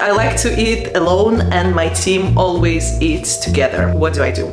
I like to eat alone and my team always eats together. What do I do?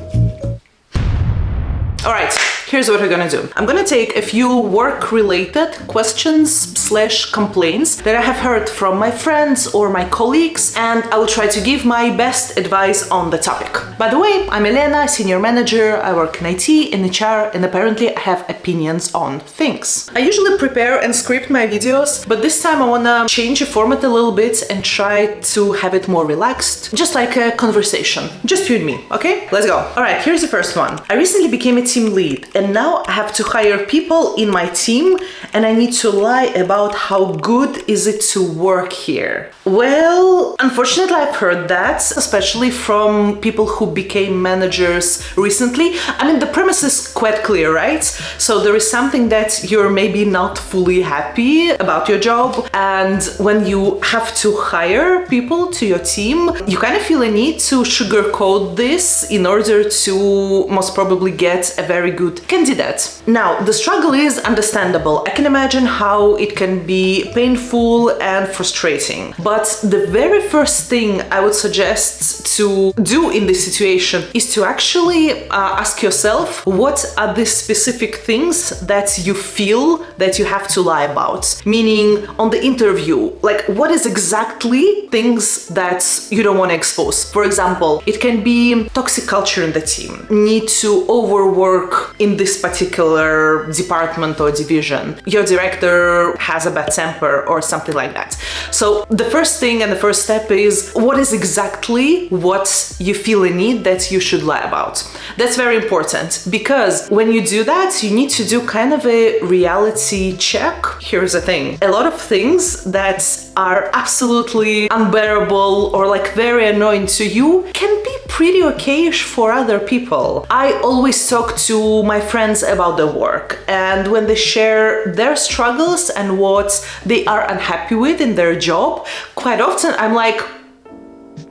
All right, here's what we're gonna do. I'm gonna take a few work-related questions/complaints that I have heard from my friends or my colleagues, and I will try to give my best advice on the topic. By the way, I'm Elena, senior manager. I work in IT, in HR, and apparently I have opinions on things. I usually prepare and script my videos, but this time I wanna change the format a little bit and try to have it more relaxed, just like a conversation, just you and me, okay? Let's go. All right, here's the first one. I recently became a team lead, and now I have to hire people in my team, and I need to lie about how good is it to work here. Well, unfortunately, I've heard that, especially from people who became managers recently. I mean, the premise is quite clear, right? So there is something that you're maybe not fully happy about your job, and when you have to hire people to your team, you kind of feel a need to sugarcoat this in order to most probably get a very good candidate. Now, the struggle is understandable. I can imagine how it can be painful and frustrating. But the very first thing I would suggest to do in this situation is to actually ask yourself, what are the specific things that you feel that you have to lie about? Meaning, on the interview, like what is exactly things that you don't want to expose? For example, it can be toxic culture in the team, need to overwork in this particular department or division, your director has a bad temper or something like that. So the first thing and the first step is, what is exactly what you feel a need that you should lie about? That's very important, because when you do that, you need to do kind of a reality check. Here's the thing. A lot of things that are absolutely unbearable or like very annoying to you can be pretty okayish for other people. I always talk to my friends about their work, and when they share their struggles and what they are unhappy with in their job, quite often I'm like,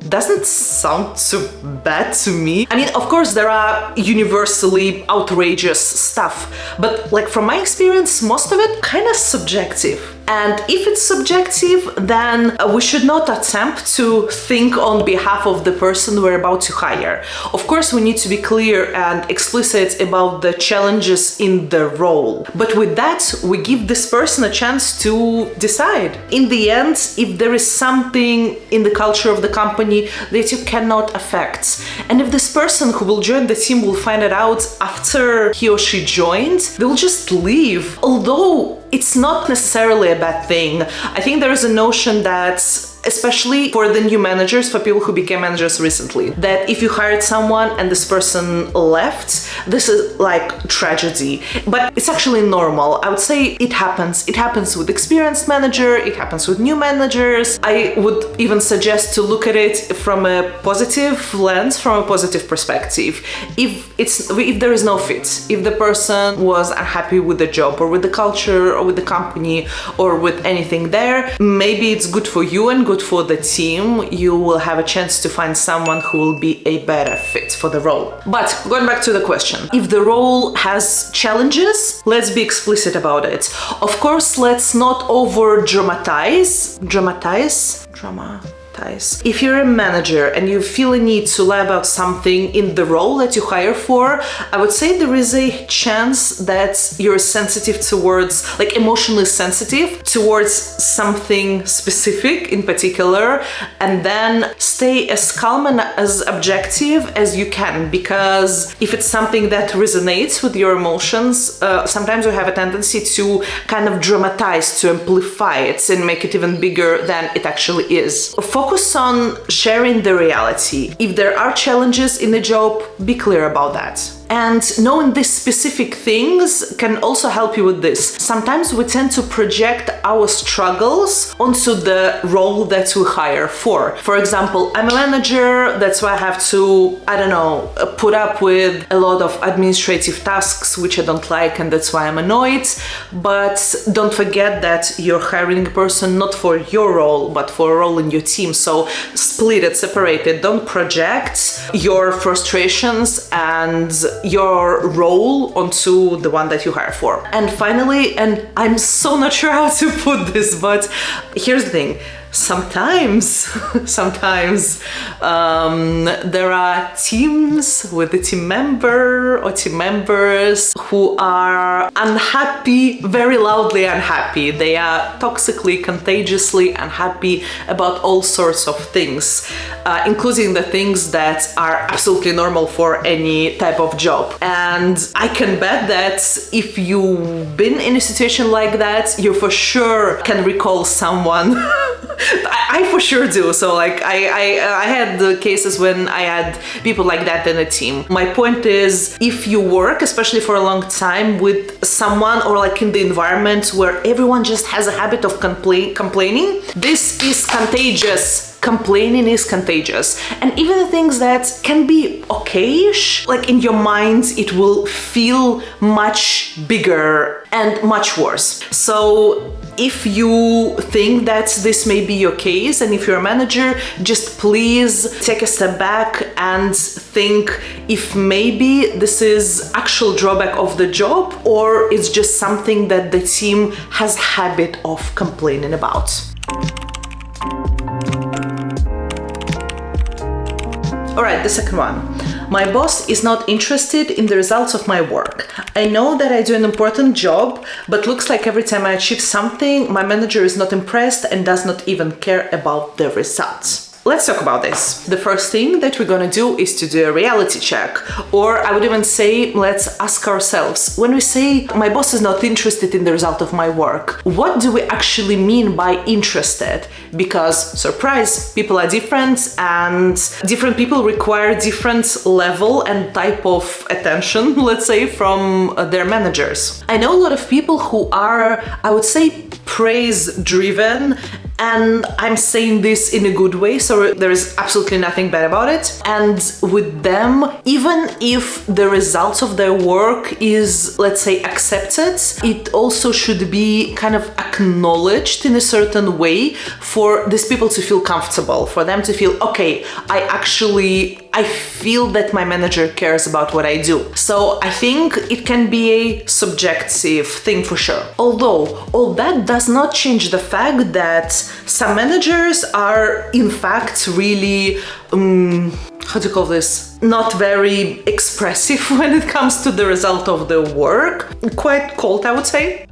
doesn't sound too bad to me. I mean, of course, there are universally outrageous stuff, but like from my experience, most of it kind of subjective. And if it's subjective, then we should not attempt to think on behalf of the person we're about to hire. Of course, we need to be clear and explicit about the challenges in the role. But with that, we give this person a chance to decide. In the end, if there is something in the culture of the company that you cannot affect, and if this person who will join the team will find it out after he or she joined, they'll just leave. Although it's not necessarily a bad thing. I think there is a notion that, especially for the new managers, for people who became managers recently, that if you hired someone and this person left, this is like tragedy. But it's actually normal. I would say it happens. It happens with experienced manager, it happens with new managers. I would even suggest to look at it from a positive lens, from a positive perspective. If there is no fit, if the person was unhappy with the job or with the culture or with the company or with anything there, maybe it's good for you and good for the team. You will have a chance to find someone who will be a better fit for the role. But going back to the question, if the role has challenges, let's be explicit about it. Of course, let's not over dramatize. If you're a manager and you feel a need to lie about something in the role that you hire for, I would say there is a chance that you're sensitive towards, like emotionally sensitive towards something specific in particular, and then stay as calm and as objective as you can, because if it's something that resonates with your emotions, sometimes we have a tendency to kind of dramatize, to amplify it and make it even bigger than it actually is. Focus on sharing the reality. If there are challenges in the job, be clear about that. And knowing these specific things can also help you with this. Sometimes we tend to project our struggles onto the role that we hire for. For example, I'm a manager, that's why I have to, put up with a lot of administrative tasks which I don't like, and that's why I'm annoyed. But don't forget that you're hiring a person not for your role, but for a role in your team. So split it, separate it. Don't project your frustrations and your role onto the one that you hire for. And finally, and I'm so not sure how to put this, but here's the thing. sometimes there are teams with a team member or team members who are unhappy, very loudly unhappy. They are toxically, contagiously unhappy about all sorts of things, including the things that are absolutely normal for any type of job. And I can bet that if you've been in a situation like that, you for sure can recall someone. I for sure do. So like I had the cases when I had people like that in a team. My point is, if you work, especially for a long time, with someone or like in the environment where everyone just has a habit of complaining, this is contagious. Complaining is contagious. And even the things that can be okayish, like in your mind, it will feel much bigger and much worse. So if you think that this may be your case, and if you're a manager, just please take a step back and think if maybe this is actual drawback of the job, or it's just something that the team has habit of complaining about. Alright, the second one. My boss is not interested in the results of my work. I know that I do an important job, but looks like every time I achieve something, my manager is not impressed and does not even care about the results. Let's talk about this. The first thing that we're gonna do is to do a reality check. Or I would even say, let's ask ourselves, when we say my boss is not interested in the result of my work, what do we actually mean by interested? Because, surprise, people are different and different people require different level and type of attention, let's say, from their managers. I know a lot of people who are, I would say, praise driven, and I'm saying this in a good way, so there is absolutely nothing bad about it. And with them, even if the results of their work is, let's say, accepted, it also should be kind of acknowledged in a certain way for these people to feel comfortable, for them to feel, okay, I feel that my manager cares about what I do. So I think it can be a subjective thing for sure. Although all that does not change the fact that some managers are in fact really, how to call this? Not very expressive when it comes to the result of the work. Quite cold, I would say.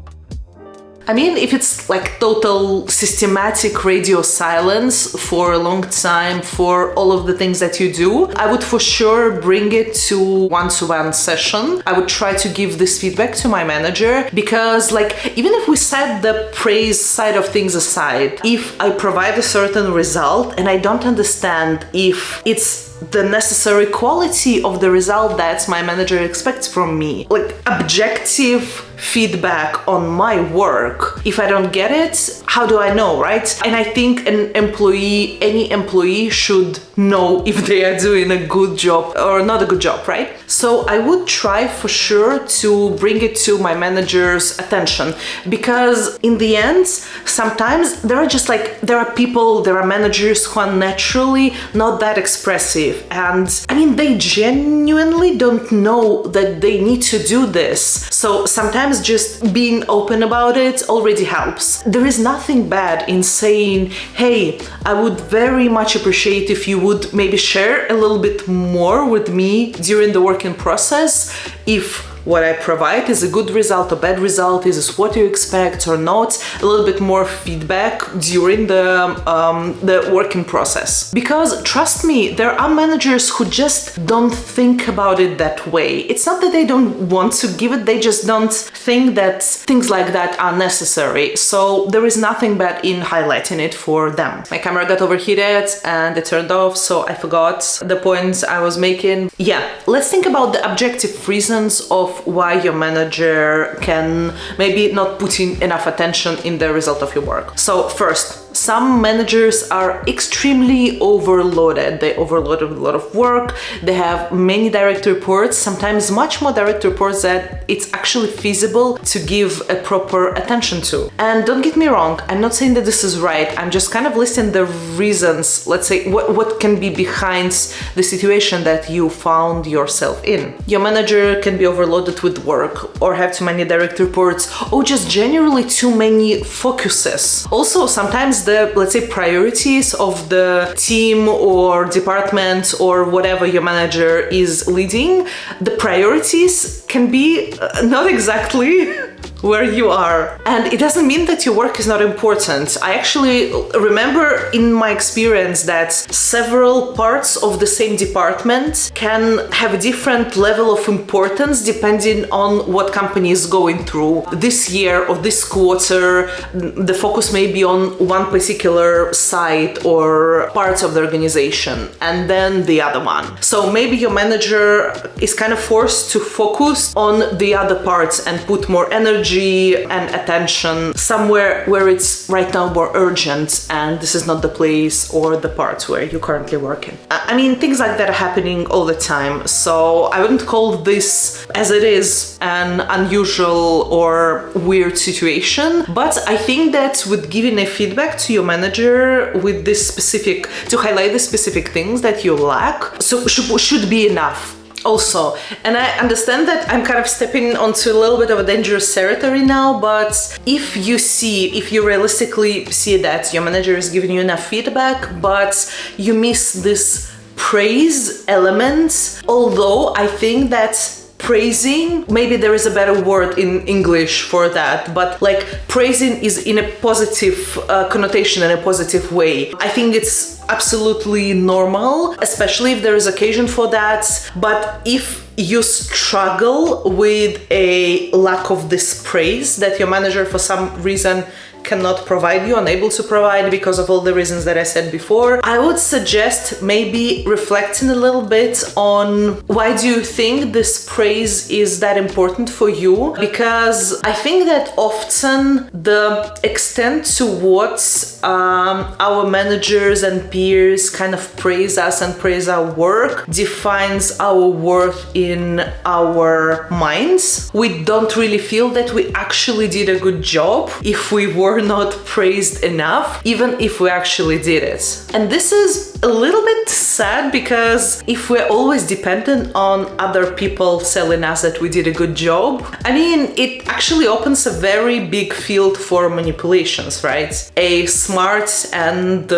I mean, if it's like total systematic radio silence for a long time for all of the things that you do, I would for sure bring it to one-to-one session. I would try to give this feedback to my manager, because like, even if we set the praise side of things aside, if I provide a certain result and I don't understand if it's the necessary quality of the result that my manager expects from me, like objective feedback on my work, if I don't get it, how do I know, right? And I think any employee should know if they are doing a good job or not a good job, right? So I would try for sure to bring it to my manager's attention, because in the end, sometimes there are managers who are naturally not that expressive, and I mean, they genuinely don't know that they need to do this. So sometimes just being open about it already helps. There is nothing bad in saying, hey, I would very much appreciate if you would maybe share a little bit more with me during the working process, if what I provide is a good result or bad result, is this what you expect or not, a little bit more feedback during the working process. Because trust me, there are managers who just don't think about it that way. It's not that they don't want to give it, they just don't think that things like that are necessary. So there is nothing bad in highlighting it for them. My camera got overheated and it turned off, so I forgot the points I was making. Yeah, let's think about the objective reasons of why your manager can maybe not put in enough attention in the result of your work. So first, some managers are extremely overloaded. They overloaded with a lot of work. They have many direct reports, sometimes much more direct reports that it's actually feasible to give a proper attention to. And don't get me wrong, I'm not saying that this is right. I'm just kind of listing the reasons, let's say, what can be behind the situation that you found yourself in. Your manager can be overloaded with work, or have too many direct reports, or just generally too many focuses. Also, sometimes the, let's say, priorities of the team or department or whatever your manager is leading, the priorities can be not exactly where you are. And it doesn't mean that your work is not important. I actually remember in my experience that several parts of the same department can have a different level of importance depending on what company is going through. This year or this quarter, the focus may be on one particular side or part of the organization, and then the other one. So maybe your manager is kind of forced to focus on the other parts and put more energy and attention somewhere where it's right now more urgent, and this is not the place or the part where you're currently working. I mean, things like that are happening all the time, so I wouldn't call this, as it is, an unusual or weird situation, but I think that with giving a feedback to your manager with this specific, to highlight the specific things that you lack, so should be enough. Also, and I understand that I'm kind of stepping onto a little bit of a dangerous territory now, but if you realistically see that your manager is giving you enough feedback, but you miss this praise element, although I think that praising, maybe there is a better word in English for that, but like praising is in a positive connotation, in a positive way. I think it's absolutely normal, especially if there is occasion for that. But if you struggle with a lack of this praise that your manager for some reason cannot provide you, unable to provide because of all the reasons that I said before, I would suggest maybe reflecting a little bit on why do you think this praise is that important for you? Because I think that often the extent to what our managers and peers kind of praise us and praise our work defines our worth in our minds. We don't really feel that we actually did a good job if we were not praised enough, even if we actually did it. And this is a little bit sad, because if we're always dependent on other people telling us that we did a good job, I mean, it actually opens a very big field for manipulations, right? A smart and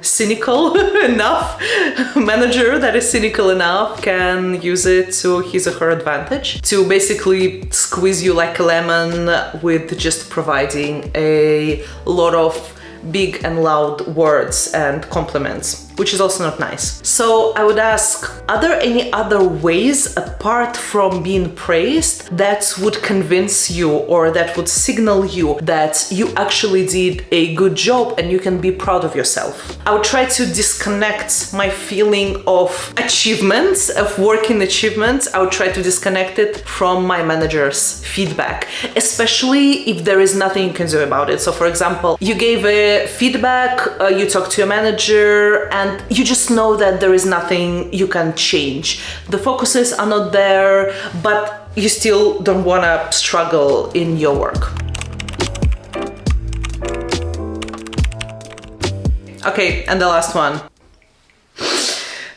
cynical enough manager that is cynical enough can use it to his or her advantage to basically squeeze you like a lemon with just providing a lot of big and loud words and compliments, which is also not nice. So I would ask, are there any other ways apart from being praised that would convince you or that would signal you that you actually did a good job and you can be proud of yourself? I would try to disconnect my feeling of achievements, of working achievements. I would try to disconnect it from my manager's feedback, especially if there is nothing you can do about it. So for example, you gave a feedback, you talked to your manager, and you just know that there is nothing you can change. The focuses are not there, but you still don't want to struggle in your work. Okay, and the last one.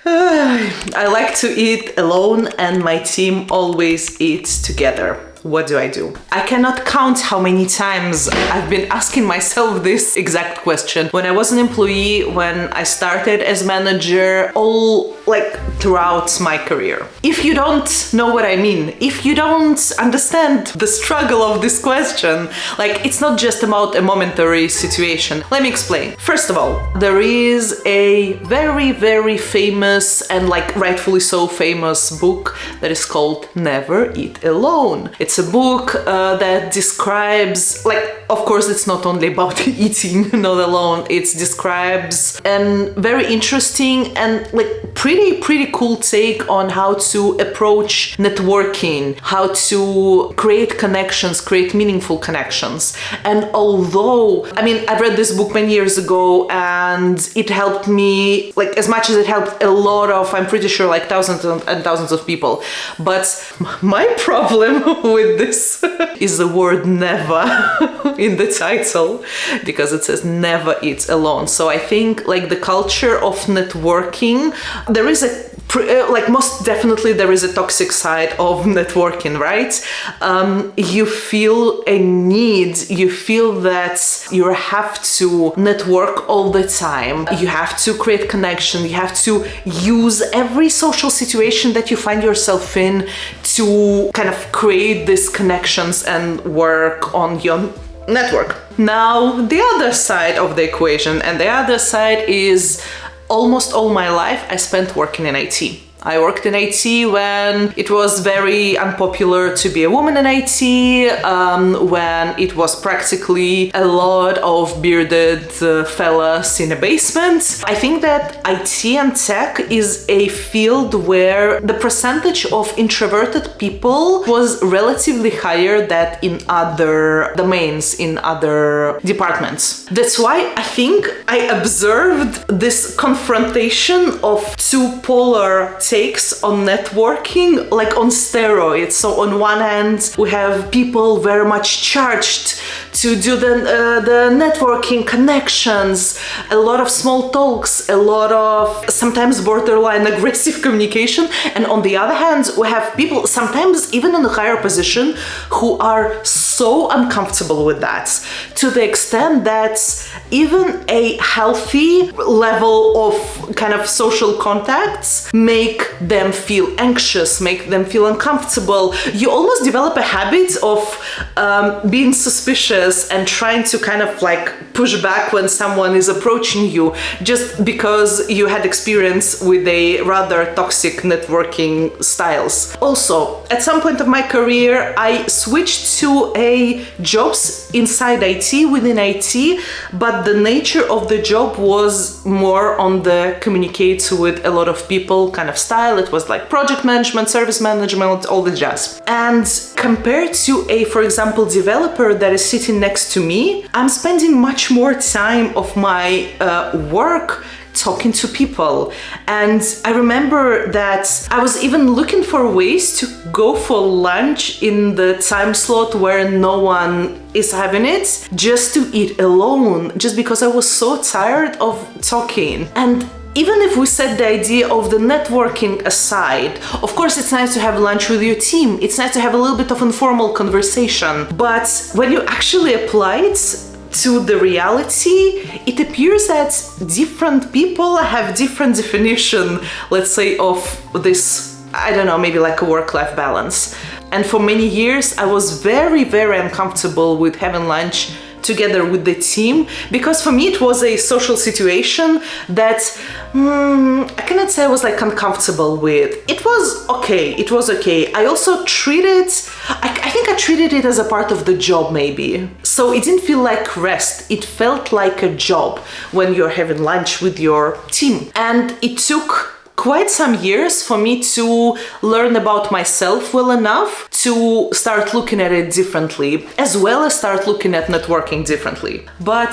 I like to eat alone and my team always eats together. What do? I cannot count how many times I've been asking myself this exact question. When I was an employee, when I started as manager, all like throughout my career. If you don't know what I mean, if you don't understand the struggle of this question, like it's not just about a momentary situation. Let me explain. First of all, there is a very, very famous and like rightfully so famous book that is called Never Eat Alone. It's a book that describes, like, of course, it's not only about eating, not alone. It describes a very interesting and like pretty cool take on how to approach networking, how to create connections, create meaningful connections. And although, I mean, I read this book many years ago and it helped me, like as much as it helped a lot of, I'm pretty sure like thousands and thousands of people. But my problem with this is the word never in the title, because it says never eat alone. So I think like the culture of networking, there is a like most definitely there is a toxic side of networking, right? You feel a need, you feel that you have to network all the time. You have to create connection, you have to use every social situation that you find yourself in to kind of create these connections and work on your network. Now, the other side of the equation, and the other side is almost all my life I spent working in IT. I worked in IT when it was very unpopular to be a woman in IT, when it was practically a lot of bearded fellas in a basement. I think that IT and tech is a field where the percentage of introverted people was relatively higher than in other domains, in other departments. That's why I think I observed this confrontation of two polar takes on networking, like on steroids. So on one hand, we have people very much charged to do the networking connections, a lot of small talks, a lot of sometimes borderline aggressive communication. And on the other hand, we have people sometimes even in a higher position who are so uncomfortable with that, to the extent that even a healthy level of kind of social contacts make them feel anxious, make them feel uncomfortable. You almost develop a habit of being suspicious and trying to kind of like push back when someone is approaching you, just because you had experience with a rather toxic networking styles. Also, at some point of my career, I switched to jobs inside IT, within IT, but the nature of the job was more on the communicate with a lot of people kind of style. It was like project management, service management, all the jazz. And compared to for example, developer that is sitting next to me, I'm spending much more time of my work talking to people. And I remember that I was even looking for ways to go for lunch in the time slot where no one is having it, just to eat alone, just because I was so tired of talking. And even if we set the idea of the networking aside, of course it's nice to have lunch with your team, it's nice to have a little bit of informal conversation, but when you actually apply it to the reality, it appears that different people have different definition, let's say, of this, I don't know, maybe like a work-life balance. And for many years, I was very, very uncomfortable with having lunch together with the team, because for me it was a social situation that I cannot say I was like uncomfortable with. It was okay. I also treated, I think I treated it as a part of the job maybe. So it didn't feel like rest, it felt like a job when you're having lunch with your team. And it took quite some years for me to learn about myself well enough to start looking at it differently, as well as start looking at networking differently. But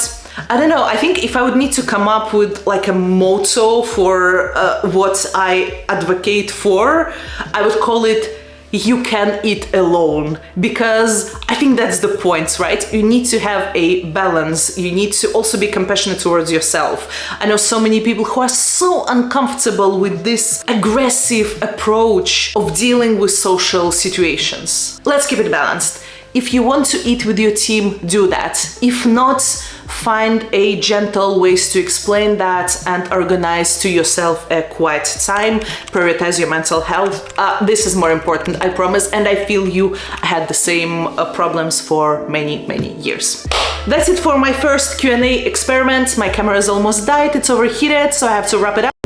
I don't know, I think if I would need to come up with like a motto for what I advocate for, I would call it "you can eat alone," because I think that's the point, right? You need to have a balance. You need to also be compassionate towards yourself. I know so many people who are so uncomfortable with this aggressive approach of dealing with social situations. Let's keep it balanced. If you want to eat with your team, do that. If not, find a gentle ways to explain that and organize to yourself a quiet time. Prioritize your mental health. This is more important, I promise, and I feel you had the same problems for many, many years. That's it for my first Q&A experiment. My camera has almost died, it's overheated, so I have to wrap it up.